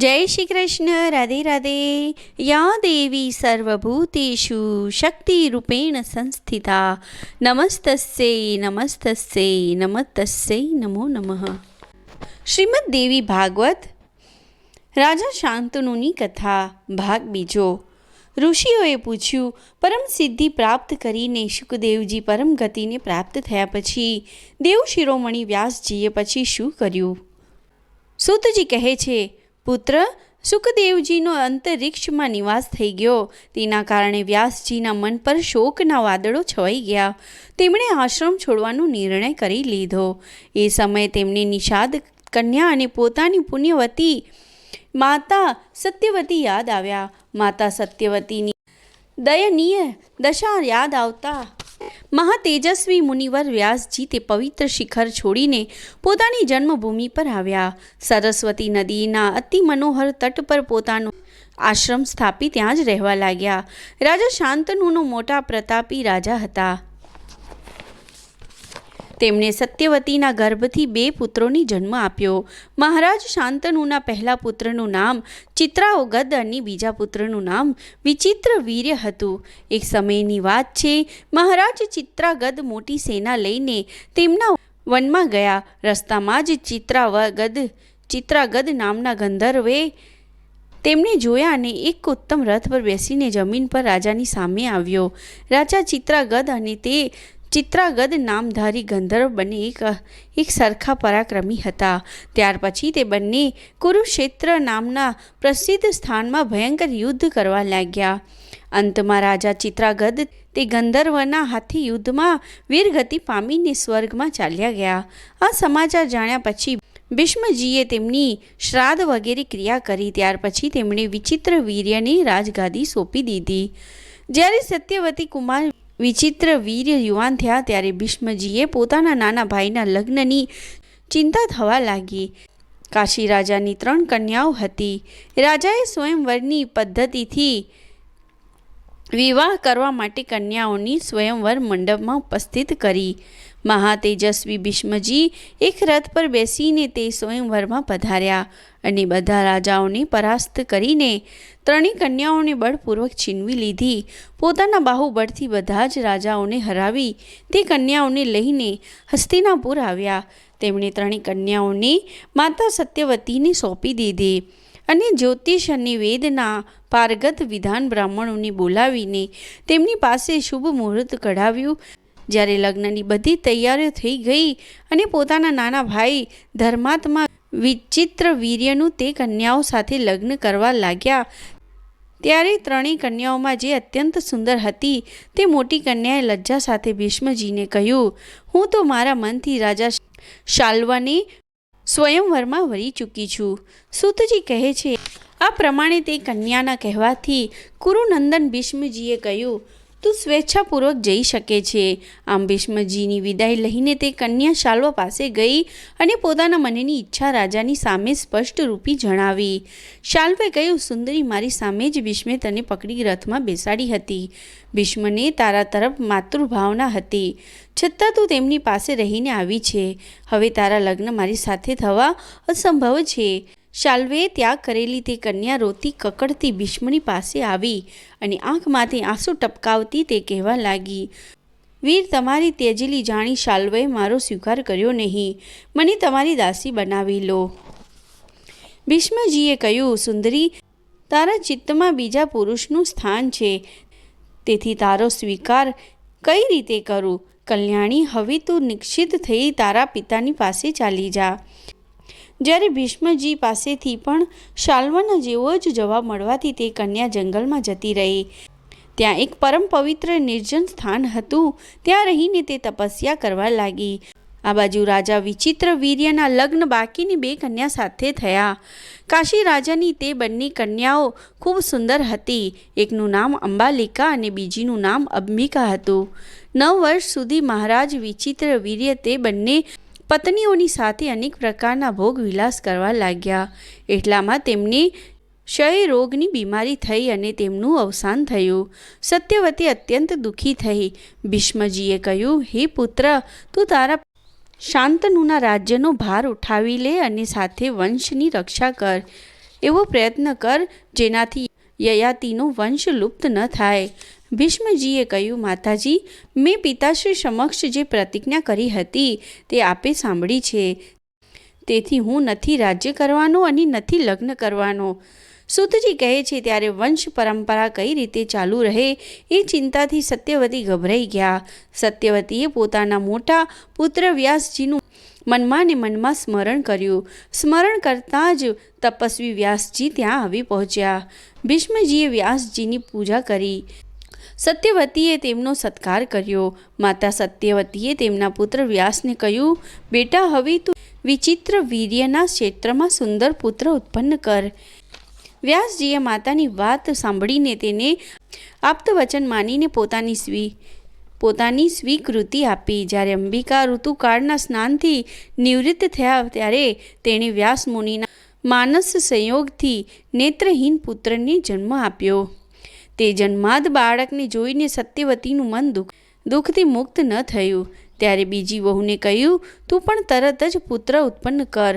जय श्री कृष्ण। राधे राधे। या देवी सर्वभूतेषु शक्तिरूपेण संस्थिता नमस्तस्यै नमस्तस्यै नमस्तस्यै नमो नमः। શ્રીમદ દેવી ભાગવત રાજા શાંતનુની કથા ભાગ બીજો। ઋષિઓએ પૂછ્યું, પરમ સિદ્ધિ પ્રાપ્ત કરીને શુકદેવજી પરમ ગતિને પ્રાપ્ત થયા પછી દેવ શિરોમણી વ્યાસજીએ પછી શું કર્યું? સૂતજી કહે છે, પુત્ર, શુકદેવજીનો અંતરિક્ષમાં નિવાસ થઈ ગયો। તેના કારણે વ્યાસજીના મન પર શોકના વાદળો છવાઈ ગયા। તેમણે આશ્રમ છોડવાનો નિર્ણય કરી લીધો। એ સમયે તેમને નિષાદ કન્યા અને પોતાની પુણ્યવતી માતા સત્યવતી યાદ આવ્યા। માતા સત્યવતીની દયનીય દશા યાદ આવતા મહાતેજસ્વી મુનિવર વ્યાસજી તે પવિત્ર શિખર છોડીને પોતાની જન્મભૂમિ પર આવ્યા। સરસ્વતી નદીના અતિ મનોહર તટ પર પોતાનો આશ્રમ સ્થાપી ત્યાં જ રહેવા લાગ્યા। રાજા શાંતનુનો મોટા પ્રતાપી રાજા હતા। તેમણે સત્યવતીના ગર્ભથી 2 પુત્રોને જન્મ આપ્યો। મહારાજ શાંતનુના પહેલા પુત્રનું નામ ચિત્રાઓગદ અને બીજા પુત્રનું નામ વિચિત્રવીર્ય હતું। એક સમયની વાત છે, મહારાજ ચિત્રાગદ મોટી સેના લઈને તેમના વનમાં ગયા। રસ્તામાં જ ચિત્રાગદ નામના ગંધર્વે તેમને જોયા અને એક ઉત્તમ રથ પર બેસીને જમીન પર રાજાની સામે આવ્યો। રાજા ચિત્રાગદ અને તે ચિત્રાગદ નામધારી ગંધર્વ બંને એક સરખા પરાક્રમી હતા। ત્યાર પછી તે બંને કુરુક્ષેત્ર નામના પ્રસિદ્ધ સ્થાનમાં ભયંકર યુદ્ધ કરવા લાગ્યા। અંતમાં રાજા ચિત્રાગદ તે ગંધર્વના હાથે યુદ્ધમાં વીરગતિ પામીને સ્વર્ગમાં ચાલ્યા ગયા। આ સમાચાર જાણ્યા પછી ભીષ્મજીએ તેમની શ્રાદ્ધ વગેરે ક્રિયા કરી। ત્યાર પછી તેમણે વિચિત્રવીર્યને રાજગાદી સોંપી દીધી। જ્યારે સત્યવતી કુમાર વિચિત્રવીર્ય યુવાન થયા ત્યારે ભીષ્મજીએ પોતાના નાના ભાઈના લગ્નની ચિંતા થવા લાગી। કાશી રાજાની 3 કન્યાઓ હતી। રાજાએ સ્વયંવરની પદ્ધતિથી વિવાહ કરવા માટે કન્યાઓની સ્વયંવર મંડપમાં ઉપસ્થિત કરી। મહાતેજસ્વી ભીષ્મજી એક રથ પર બેસીને તે સ્વયંવરમાં પધાર્યા અને બધા રાજાઓને પરાસ્ત કરીને 3 કન્યાઓને બળપૂર્વક છીનવી લીધી। પોતાના બાહુબળથી બધા જ રાજાઓને હરાવી તે કન્યાઓને લઈને હસ્તિનાપુર આવ્યા। તેમણે 3 કન્યાઓને માતા સત્યવતીને સોંપી દીધી અને જ્યોતિષ અને વેદના પારગત વિધાન બ્રાહ્મણોને બોલાવીને તેમની પાસે શુભ મુહૂર્ત કઢાવ્યું। જ્યારે લગ્નની બધી તૈયારીઓ થઈ ગઈ અને પોતાના નાના ભાઈ ધર્માત્મા વિચિત્રવીર્યનું તે કન્યાઓ સાથે લગ્ન કરવા લાગ્યા ત્યારે 3 કન્યાઓમાં જે અત્યંત સુંદર હતી તે મોટી કન્યાએ લજ્જા સાથે ભીષ્મજીને કહ્યું, હું તો મારા મનથી રાજા શાલ્વને સ્વયંવરમાં વરી ચૂકી છું। સૂતજી કહે છે, આ પ્રમાણે તે કન્યાના કહેવાથી કુરુનંદન ભીષ્મજીએ કહ્યું, તું સ્વેચ્છાપૂર્વક જઈ શકે છે। આમ ભીષ્મજીની વિદાય લઈને તે કન્યા શાલ્વ પાસે ગઈ અને પોતાના મનની ઈચ્છા રાજાની સામે સ્પષ્ટ રૂપી જણાવી। શાલ્વે કહ્યું, સુંદરી, મારી સામે જ ભીષ્મે તને પકડી રથમાં બેસાડી હતી। ભીષ્મને તારા તરફ માતૃભાવના હતી, છતાં તું તેમની પાસે રહીને આવી છે। હવે તારા લગ્ન મારી સાથે થવા અસંભવ છે। શાલ્વે ત્યાગ કરેલી તે કન્યા રોતી કકડતી ભીષ્મની પાસે આવી અને આંખમાંથી આંસુ ટપકાવતી તે કહેવા લાગી, વીર, તમારી ત્યજેલી જાણી શાલ્વે મારો સ્વીકાર કર્યો નહીં। મને તમારી દાસી બનાવી લો। ભીષ્મજીએ કહ્યું, સુંદરી, તારા ચિત્તમાં બીજા પુરુષનું સ્થાન છે, તેથી તારો સ્વીકાર કઈ રીતે કરું? કલ્યાણી, હવે તું નિશ્ચિત થઈ તારા પિતાની પાસે ચાલી જા। જ્યારે ભીષ્મજી પાસેથી પણ શાલ્વના જેવો જ જવાબ મળવાથી તે કન્યા જંગલમાં જતી રહી। ત્યાં એક પરમ પવિત્ર નિર્જન સ્થાન હતું, ત્યાં રહીને તે તપસ્યા કરવા લાગી। આ બાજુ રાજા વિચિત્રવીર્યના લગ્ન બાકીની 2 કન્યા સાથે થયા। કાશી રાજાની તે બંને કન્યાઓ ખૂબ સુંદર હતી। એકનું નામ અંબાલિકા અને બીજીનું નામ અંબિકા હતું। 9 વર્ષ સુધી મહારાજ વિચિત્રવીર્ય તે બંને પત્નીઓની સાથે અનેક પ્રકારના ભોગ વિલાસ કરવા લાગ્યા। એટલામાં તેમને ક્ષય રોગની બીમારી થઈ અને તેમનું અવસાન થયું। સત્યવતી અત્યંત દુઃખી થઈ। ભીષ્મજીએ કહ્યું, હે પુત્ર, તું તારા શાંતનુના રાજ્યનો ભાર ઉઠાવી લે અને સાથે વંશની રક્ષા કર। એવો પ્રયત્ન કર જેનાથી યયાતિનો વંશ લુપ્ત ન થાય. ભીષ્મજીએ કહ્યું, માતાજી, મેં પિતાશ્રી સમક્ષ જે પ્રતિજ્ઞા કરી હતી તે આપે સાંભળી છે. તેથી હું નથી રાજ્ય કરવાનો અને નથી લગ્ન કરવાનો. સૂતજી કહે છે ત્યારે વંશ પરંપરા કઈ રીતે ચાલુ રહે એ ચિંતાથી સત્યવતી ગભરાઈ ગયા. સત્યવતીએ પોતાના મોટા પુત્ર વ્યાસજીનું મનમાં ને મનમાં સ્મરણ કર્યું. સ્મરણ કરતાં જ તપસ્વી વ્યાસજી ત્યાં આવી પહોંચ્યા. ભીષ્મજીએ વ્યાસજીની પૂજા કરી. સત્યવતીએ તેમનો સત્કાર કર્યો. માતા સત્યવતીએ તેમના પુત્ર વ્યાસને કહ્યું, બેટા, હવે તું વિચિત્ર વીર્યના ક્ષેત્રમાં સુંદર પુત્ર ઉત્પન્ન કર. વ્યાસજીએ માતાની વાત સાંભળીને તેને આપ્તવચન માનીને પોતાની સ્વીકૃતિ આપી. જ્યારે અંબિકા ઋતુકાળના સ્નાનથી નિવૃત્ત થયા ત્યારે તેણે વ્યાસ મુનિના માનસ સંયોગથી નેત્રહીન પુત્રને જન્મ આપ્યો. તે જન્માદ બાળકને જોઈને સત્યવતીનું મન દુઃખથી મુક્ત ન થયું. ત્યારે બીજી વહુને કહ્યું, તું પણ તરત જ પુત્ર ઉત્પન્ન કર.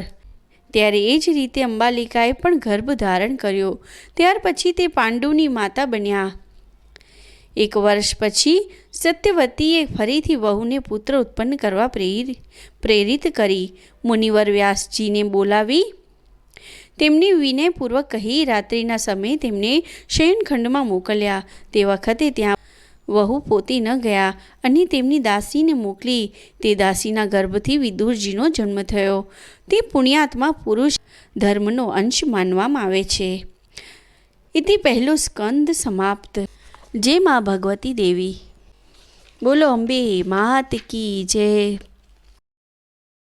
ત્યારે એ જ રીતે અંબાલિકાએ પણ ગર્ભ ધારણ કર્યો. ત્યાર પછી તે પાંડુની માતા બન્યા. 1 વર્ષ પછી સત્યવતીએ ફરીથી વહુને પુત્ર ઉત્પન્ન કરવા પ્રેરિત કરી. મુનિવર વ્યાસજીને બોલાવી તેમને વિનયપૂર્વક કહી રાત્રિના સમયે તેમને શયનખંડમાં મોકલ્યા. તે વખતે ત્યાં વહુ પોતે ન ગયા અને તેમની દાસીને મોકલી. તે દાસીના ગર્ભથી વિદુરજીનો જન્મ થયો. તે પુણ્યાત્મા પુરુષ ધર્મનો અંશ માનવામાં આવે છે. ઇતિ પહેલો સ્કંદ સમાપ્ત. જય મા ભગવતી દેવી. બોલો અંબે માત કી જય.